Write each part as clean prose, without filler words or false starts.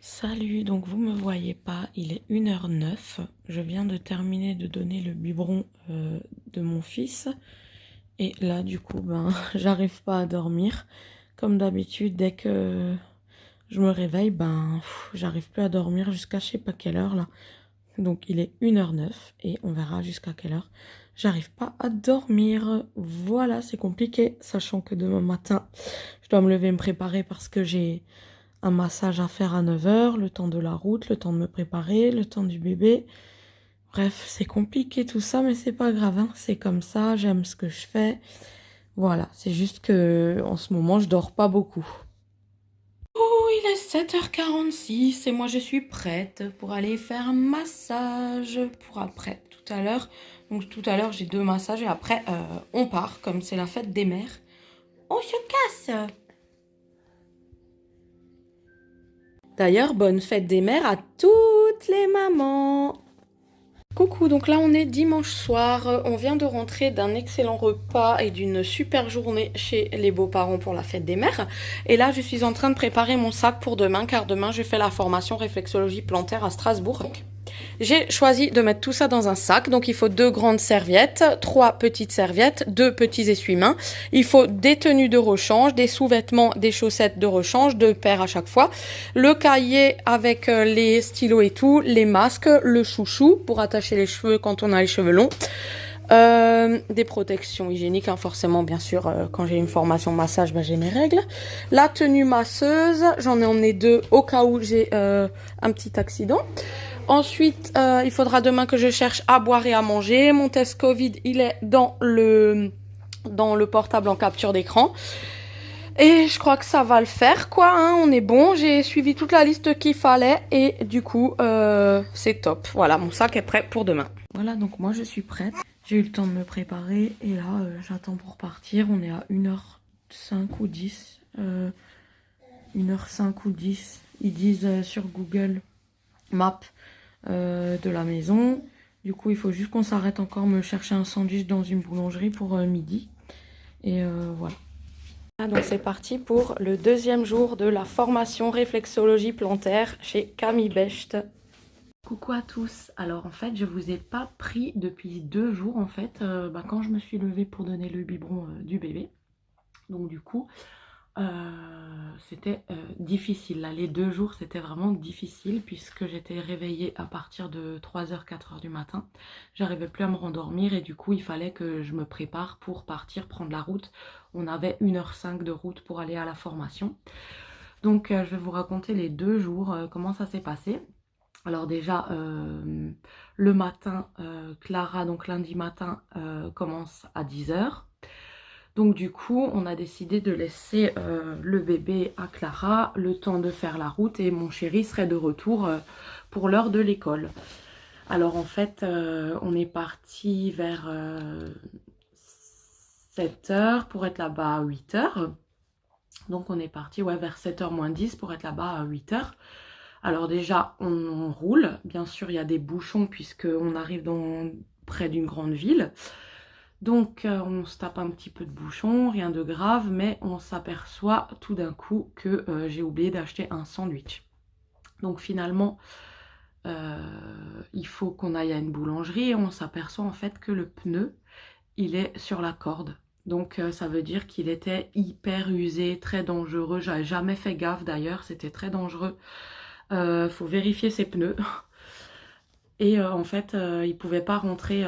Salut, donc vous me voyez pas, il est 1h09. Je viens de terminer de donner le biberon de mon fils. Et là, du coup, j'arrive pas à dormir. Comme d'habitude, dès que je me réveille, j'arrive plus à dormir jusqu'à je sais pas quelle heure là. Donc il est 1h09 et on verra jusqu'à quelle heure. J'arrive pas à dormir. Voilà, c'est compliqué, sachant que demain matin, je dois me lever et me préparer parce que j'ai un massage à faire à 9h, le temps de la route, le temps de me préparer, le temps du bébé. Bref, c'est compliqué tout ça, mais c'est pas grave, hein. C'est comme ça, j'aime ce que je fais. Voilà, c'est juste que en ce moment, je dors pas beaucoup. Oh, il est 7h46 et moi je suis prête pour aller faire un massage pour après, tout à l'heure. Donc tout à l'heure, j'ai 2 massages et après, on part, comme c'est la fête des mères. On se casse! D'ailleurs, bonne fête des mères à toutes les mamans. Coucou, donc là on est dimanche soir, on vient de rentrer d'un excellent repas et d'une super journée chez les beaux-parents pour la fête des mères. Et là je suis en train de préparer mon sac pour demain, car demain je fais la formation réflexologie plantaire à Strasbourg. J'ai choisi de mettre tout ça dans un sac, donc il faut 2 grandes serviettes, 3 petites serviettes, 2 petits essuie-mains. Il faut des tenues de rechange, des sous-vêtements, des chaussettes de rechange, 2 paires à chaque fois. Le cahier avec les stylos et tout, les masques, le chouchou pour attacher les cheveux quand on a les cheveux longs. Des protections hygiéniques, hein, forcément, bien sûr, quand j'ai une formation massage, j'ai mes règles. La tenue masseuse, j'en ai emmené 2 au cas où j'ai un petit accident. Ensuite, il faudra demain que je cherche à boire et à manger. Mon test Covid, il est dans le portable en capture d'écran. Et je crois que ça va le faire, quoi, hein, on est bon. J'ai suivi toute la liste qu'il fallait et du coup, c'est top. Voilà, mon sac est prêt pour demain. Voilà, donc moi je suis prête. J'ai eu le temps de me préparer et là, j'attends pour partir. On est à 1h05 ou 10. 1h05 ou 10. Ils disent sur Google Maps de la maison. Du coup, il faut juste qu'on s'arrête encore me chercher un sandwich dans une boulangerie pour midi. Et voilà. Donc c'est parti pour le 2e jour de la formation réflexologie plantaire chez Camille Becht. Coucou à tous. Alors en fait, je vous ai pas pris depuis 2 jours en fait, quand je me suis levée pour donner le biberon du bébé. Donc du coup, c'était difficile. Là, les 2 jours, c'était vraiment difficile puisque j'étais réveillée à partir de 3h, 4h du matin. J'arrivais plus à me rendormir et du coup, il fallait que je me prépare pour partir prendre la route. On avait 1h05 de route pour aller à la formation. Donc, je vais vous raconter les 2 jours, comment ça s'est passé. Alors déjà, le matin, Clara, donc lundi matin, commence à 10h. Donc du coup, on a décidé de laisser le bébé à Clara, le temps de faire la route et mon chéri serait de retour pour l'heure de l'école. Alors en fait, on est parti vers 7h pour être là-bas à 8h. Donc on est parti vers 7h moins 10 pour être là-bas à 8h. Alors déjà, on roule. Bien sûr, il y a des bouchons puisqu'on arrive près d'une grande ville. Donc on se tape un petit peu de bouchon, rien de grave, mais on s'aperçoit tout d'un coup que j'ai oublié d'acheter un sandwich. Donc finalement, il faut qu'on aille à une boulangerie et on s'aperçoit en fait que le pneu, il est sur la corde. Donc ça veut dire qu'il était hyper usé, très dangereux. J'avais jamais fait gaffe d'ailleurs, c'était très dangereux. Faut vérifier ses pneus. Et en fait, il pouvait pas rentrer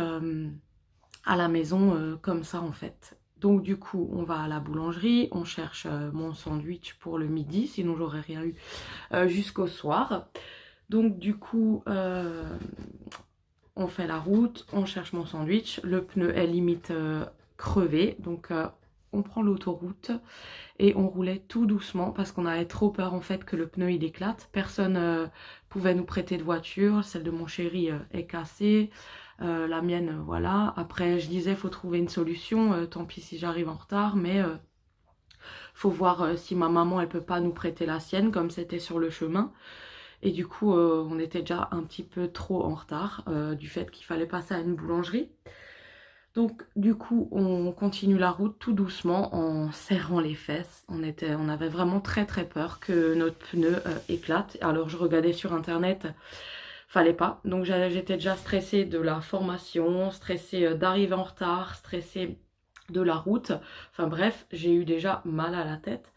à la maison comme ça en fait. Donc du coup, on va à la boulangerie, on cherche mon sandwich pour le midi, sinon j'aurais rien eu jusqu'au soir. Donc du coup, on fait la route, on cherche mon sandwich, le pneu est limite crevé, donc on prend l'autoroute et on roulait tout doucement parce qu'on avait trop peur en fait que le pneu il éclate. Personne pouvait nous prêter de voiture, celle de mon chéri est cassée. La mienne, voilà. Après, je disais, faut trouver une solution. Tant pis si j'arrive en retard, mais faut voir si ma maman, elle peut pas nous prêter la sienne, comme c'était sur le chemin. Et du coup, on était déjà un petit peu trop en retard du fait qu'il fallait passer à une boulangerie. Donc du coup, on continue la route tout doucement en serrant les fesses. On avait vraiment très très peur que notre pneu éclate. Alors je regardais sur internet, fallait pas. Donc j'étais déjà stressée de la formation, stressée d'arriver en retard, stressée de la route. Enfin bref, j'ai eu déjà mal à la tête.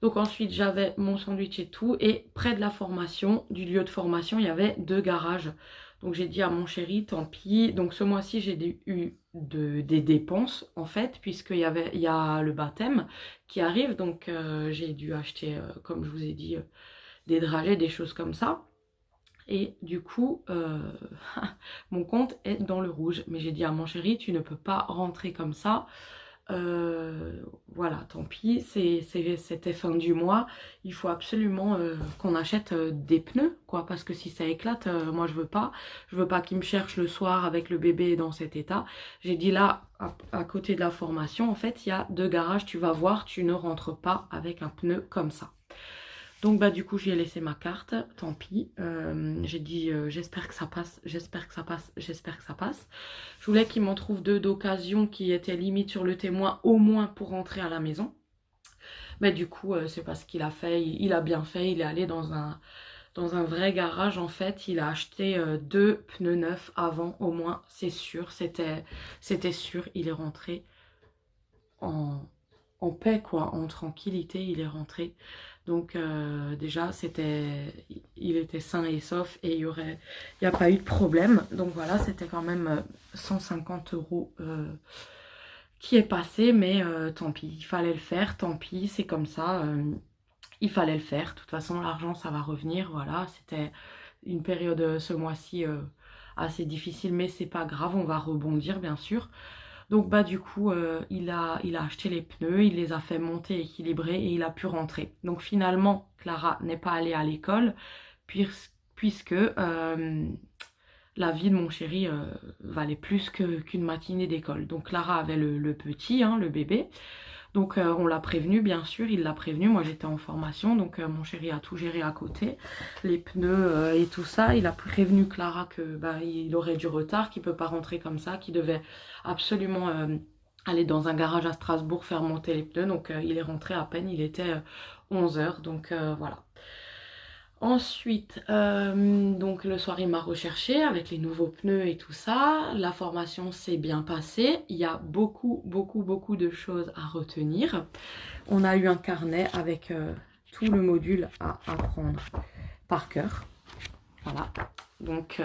Donc ensuite j'avais mon sandwich et tout, et près de la formation, du lieu de formation, il y avait 2 garages. Donc j'ai dit à mon chéri, tant pis. Donc ce mois-ci j'ai eu des dépenses en fait, il y a le baptême qui arrive. Donc j'ai dû acheter, comme je vous ai dit, des dragées, des choses comme ça. Et du coup, mon compte est dans le rouge. Mais j'ai dit à mon chéri, tu ne peux pas rentrer comme ça. Voilà, tant pis, c'était fin du mois. Il faut absolument qu'on achète des pneus, quoi, parce que si ça éclate, moi je veux pas. Je veux pas qu'il me cherche le soir avec le bébé dans cet état. J'ai dit là, à côté de la formation, en fait, il y a 2 garages, tu vas voir, tu ne rentres pas avec un pneu comme ça. Donc bah du coup j'ai laissé ma carte, tant pis. J'ai dit j'espère que ça passe, j'espère que ça passe, j'espère que ça passe. Je voulais qu'il m'en trouve 2 d'occasion qui étaient limite sur le témoin, au moins pour rentrer à la maison. Mais du coup c'est pas ce qu'il a fait, il a bien fait, il est allé dans un vrai garage en fait. Il a acheté 2 pneus neufs avant, au moins c'est sûr, c'était sûr. Il est rentré en paix quoi, en tranquillité, il est rentré. Donc déjà il était sain et sauf et il n'y a pas eu de problème. Donc voilà, c'était quand même 150 € qui est passé, mais tant pis, il fallait le faire, tant pis, c'est comme ça, il fallait le faire. De toute façon, l'argent ça va revenir, voilà, c'était une période ce mois-ci assez difficile, mais c'est pas grave, on va rebondir bien sûr. Donc bah du coup il a acheté les pneus, il les a fait monter, équilibrer et il a pu rentrer. Donc finalement Clara n'est pas allée à l'école puisque la vie de mon chéri valait plus qu'une matinée d'école. Donc Clara avait le petit, hein, le bébé. Donc on l'a prévenu, bien sûr, il l'a prévenu. Moi j'étais en formation, donc mon chéri a tout géré à côté, les pneus et tout ça. Il a prévenu Clara que bah, il aurait du retard, qu'il ne peut pas rentrer comme ça, qu'il devait absolument aller dans un garage à Strasbourg faire monter les pneus. Donc il est rentré à peine, il était 11 h, donc voilà. Ensuite, donc le soir, il m'a recherché avec les nouveaux pneus et tout ça. La formation s'est bien passée. Il y a beaucoup de choses à retenir. On a eu un carnet avec tout le module à apprendre par cœur. Voilà. Donc,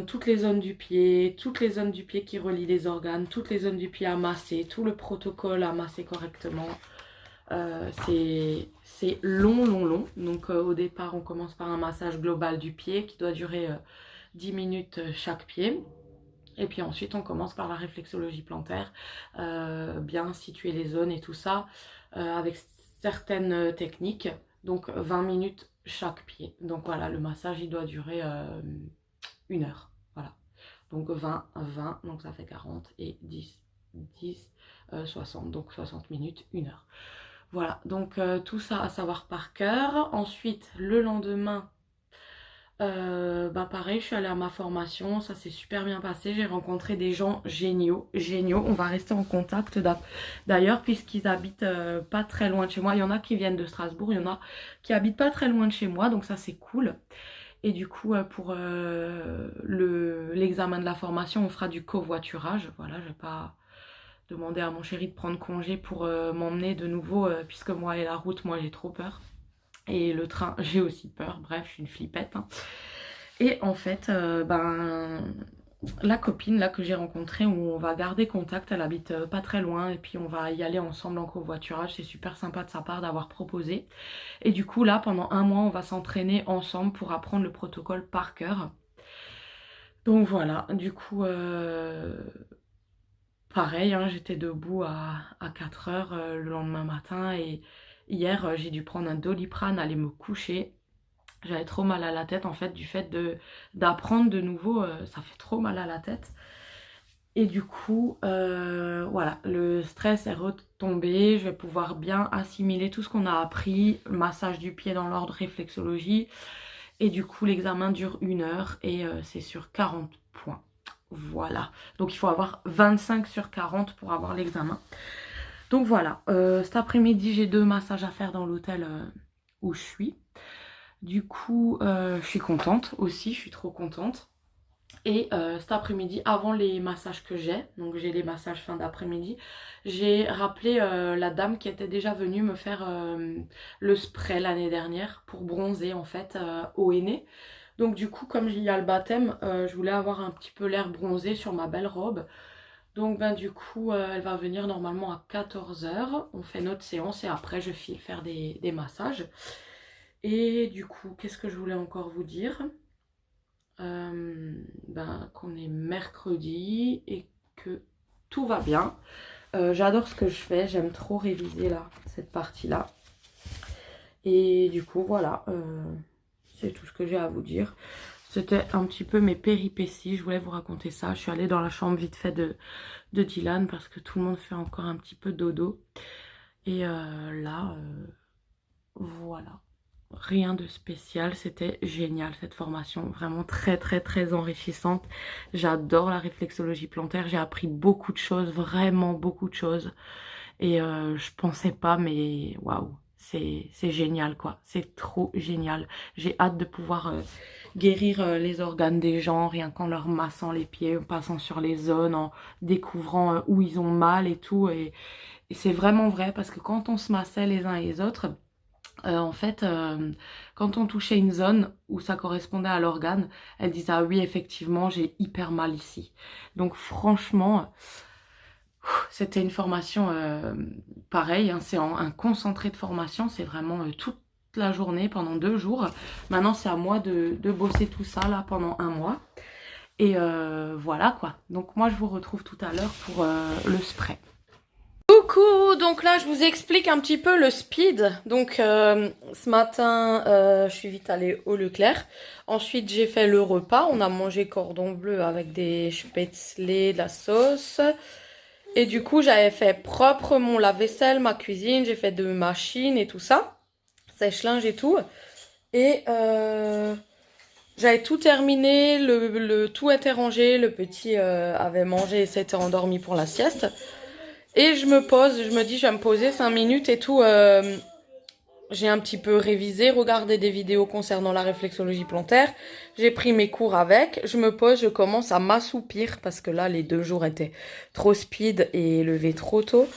toutes les zones du pied, toutes les zones du pied qui relient les organes, toutes les zones du pied à masser, tout le protocole à masser correctement. C'est long. Donc au départ on commence par un massage global du pied qui doit durer 10 minutes chaque pied. Et puis ensuite on commence par la réflexologie plantaire, bien situer les zones et tout ça avec certaines techniques. Donc 20 minutes chaque pied. Donc voilà, le massage il doit durer 1 heure. Voilà. Donc 20, donc ça fait 40 et 10, 60. Donc 60 minutes, 1 heure. Voilà, donc tout ça à savoir par cœur. Ensuite, le lendemain, bah pareil, je suis allée à ma formation, ça s'est super bien passé. J'ai rencontré des gens géniaux. On va rester en contact d'ailleurs, puisqu'ils habitent pas très loin de chez moi. Il y en a qui viennent de Strasbourg, il y en a qui habitent pas très loin de chez moi, donc ça c'est cool. Et du coup, pour l'examen de la formation, on fera du covoiturage. Voilà, je vais pas demander à mon chéri de prendre congé pour m'emmener de nouveau, puisque moi et la route, moi j'ai trop peur. Et le train, j'ai aussi peur. Bref, je suis une flippette. Hein. Et en fait, la copine là que j'ai rencontrée, où on va garder contact, elle habite pas très loin. Et puis on va y aller ensemble en covoiturage. C'est super sympa de sa part d'avoir proposé. Et du coup là, pendant 1 mois, on va s'entraîner ensemble pour apprendre le protocole par cœur. Donc voilà, du coup... pareil, hein, j'étais debout à 4 h le lendemain matin et hier j'ai dû prendre un Doliprane, aller me coucher. J'avais trop mal à la tête en fait du fait d'apprendre de nouveau, ça fait trop mal à la tête. Et du coup, voilà, le stress est retombé, je vais pouvoir bien assimiler tout ce qu'on a appris, le massage du pied dans l'ordre, réflexologie. Et du coup, l'examen dure 1 heure et c'est sur 40 points. Voilà. Donc il faut avoir 25 sur 40 pour avoir l'examen. Donc voilà, cet après-midi j'ai 2 massages à faire dans l'hôtel où je suis. Du coup, je suis contente aussi, je suis trop contente. Et cet après-midi, avant les massages que j'ai, donc j'ai les massages fin d'après-midi, j'ai rappelé la dame qui était déjà venue me faire le spray l'année dernière pour bronzer en fait au henné. Donc du coup, comme il y a le baptême, je voulais avoir un petit peu l'air bronzé sur ma belle robe. Donc ben du coup, elle va venir normalement à 14 h. On fait notre séance et après je file faire des massages. Et du coup, qu'est-ce que je voulais encore vous dire? Qu'on est mercredi et que tout va bien. J'adore ce que je fais, j'aime trop réviser là, cette partie-là. Et du coup, voilà, c'est tout ce que j'ai à vous dire. C'était un petit peu mes péripéties, je voulais vous raconter ça. Je suis allée dans la chambre vite fait de Dylan parce que tout le monde fait encore un petit peu dodo. Et là, voilà. Rien de spécial, c'était génial cette formation, vraiment très très très enrichissante. J'adore la réflexologie plantaire, j'ai appris beaucoup de choses, vraiment beaucoup de choses. Et je pensais pas, mais waouh, c'est génial quoi, c'est trop génial. J'ai hâte de pouvoir guérir les organes des gens, rien qu'en leur massant les pieds, en passant sur les zones, en découvrant où ils ont mal et tout. Et c'est vraiment vrai parce que quand on se massait les uns et les autres, en fait, quand on touchait une zone où ça correspondait à l'organe, elle disait ah oui effectivement j'ai hyper mal ici. Donc franchement, c'était une formation pareille, hein, c'est un concentré de formation, c'est vraiment toute la journée pendant 2 jours. Maintenant c'est à moi de bosser tout ça là pendant 1 mois. Et voilà quoi. Donc moi je vous retrouve tout à l'heure pour le spray. Coucou, donc là je vous explique un petit peu le speed. Donc ce matin je suis vite allée au Leclerc. Ensuite j'ai fait le repas, on a mangé cordon bleu avec des spätzle, de la sauce. Et du coup j'avais fait propre mon lave-vaisselle, ma cuisine, j'ai fait 2 machines et tout ça. Sèche-linge et tout. Et j'avais tout terminé, le tout était rangé, le petit avait mangé et s'était endormi pour la sieste. Et je me pose, je me dis je vais me poser 5 minutes et tout. J'ai un petit peu révisé, regardé des vidéos concernant la réflexologie plantaire. J'ai pris mes cours avec. Je me pose, je commence à m'assoupir parce que là les 2 jours étaient trop speed et levé trop tôt.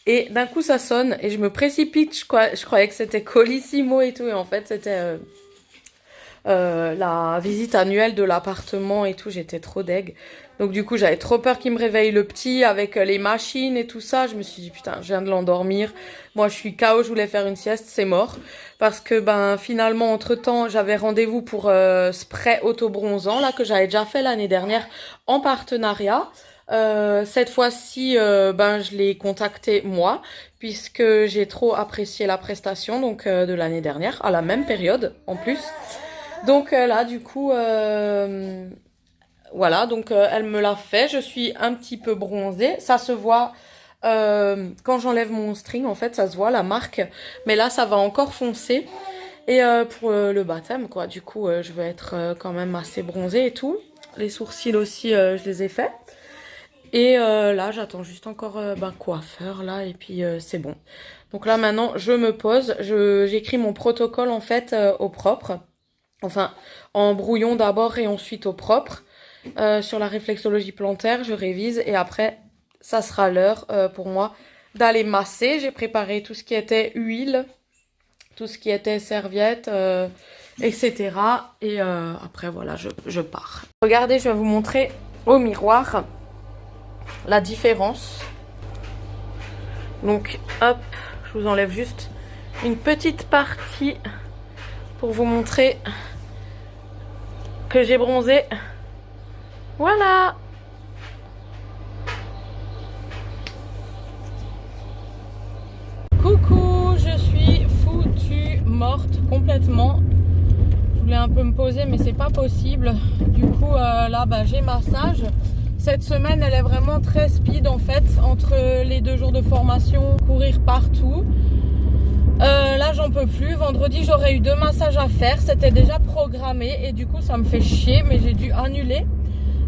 Et d'un coup ça sonne et je me précipite. Je croyais que c'était Colissimo et tout. Et en fait c'était la visite annuelle de l'appartement et tout. J'étais trop deg. Donc du coup j'avais trop peur qu'il me réveille le petit avec les machines et tout ça. Je me suis dit putain je viens de l'endormir. Moi je suis KO, je voulais faire une sieste, c'est mort. Parce que ben finalement entre temps j'avais rendez-vous pour spray auto-bronzant là que j'avais déjà fait l'année dernière en partenariat. Cette fois-ci je l'ai contacté moi puisque j'ai trop apprécié la prestation donc de l'année dernière à la même période en plus. Donc là du coup voilà, donc elle me l'a fait. Je suis un petit peu bronzée. Ça se voit quand j'enlève mon string, en fait, ça se voit la marque. Mais là, ça va encore foncer. Et pour le baptême, quoi, du coup, je vais être quand même assez bronzée et tout. Les sourcils aussi, je les ai faits. Et là, j'attends juste encore coiffeur, là, et puis c'est bon. Donc là, maintenant, je me pose. J'écris mon protocole, en fait, au propre. Enfin, en brouillon d'abord et ensuite au propre. Sur la réflexologie plantaire, je révise et après ça sera l'heure pour moi d'aller masser. J'ai préparé tout ce qui était huile, tout ce qui était serviette, etc. Et après voilà, je pars. Regardez, je vais vous montrer au miroir la différence. Donc hop, je vous enlève juste une petite partie pour vous montrer que j'ai bronzé. Voilà. Coucou, je suis foutue, morte complètement. Je voulais un peu me poser mais c'est pas possible. Du coup là j'ai massage. Cette semaine elle est vraiment très speed en fait. Entre les 2 jours de formation, courir partout. Là j'en peux plus. Vendredi j'aurais eu 2 massages à faire. C'était déjà programmé et du coup ça me fait chier mais j'ai dû annuler.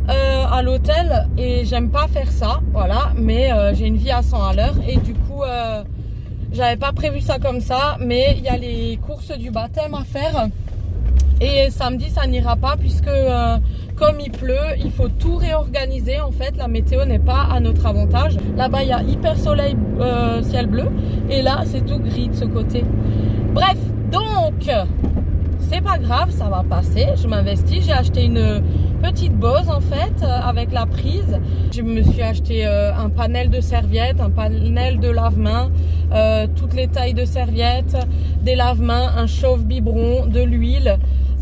à l'hôtel et j'aime pas faire ça, voilà, mais j'ai une vie à 100 à l'heure et du coup j'avais pas prévu ça comme ça, mais il y a les courses du baptême à faire et samedi ça n'ira pas puisque comme il pleut, il faut tout réorganiser. En fait, la météo n'est pas à notre avantage. Là-bas, il y a hyper soleil, ciel bleu. Et là, c'est tout gris de ce côté. Bref, donc, c'est pas grave, ça va passer. Je m'investis. J'ai acheté une petite Bose, en fait, avec la prise. Je me suis acheté un panel de serviettes, un panel de lave-mains, toutes les tailles de serviettes, des lave-mains, un chauffe-biberon, de l'huile.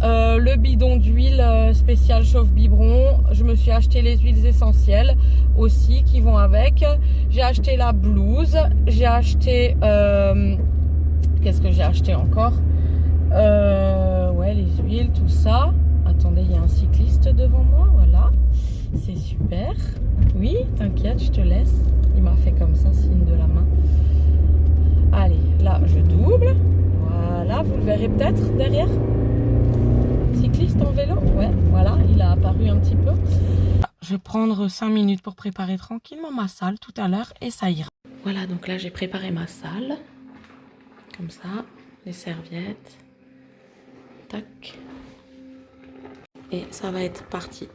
Le bidon d'huile spécial chauffe-biberon. Je me suis acheté les huiles essentielles aussi qui vont avec. J'ai acheté la blouse. J'ai acheté... qu'est-ce que j'ai acheté encore? Ouais, les huiles, tout ça. Attendez, il y a un cycliste devant moi. Voilà. C'est super. Oui, t'inquiète, je te laisse. Il m'a fait comme ça, signe de la main. Allez, là, je double. Voilà, vous le verrez peut-être derrière. Cycliste en vélo, ouais, voilà, il a apparu un petit peu. Je vais prendre 5 minutes pour préparer tranquillement ma salle tout à l'heure et ça ira. Voilà, donc là j'ai préparé ma salle, comme ça, les serviettes, tac, et ça va être parti.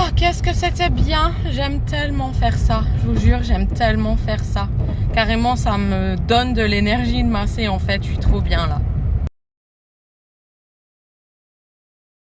Oh, qu'est-ce que c'était bien, j'aime tellement faire ça, je vous jure, j'aime tellement faire ça. Carrément, ça me donne de l'énergie de masser en fait, je suis trop bien là.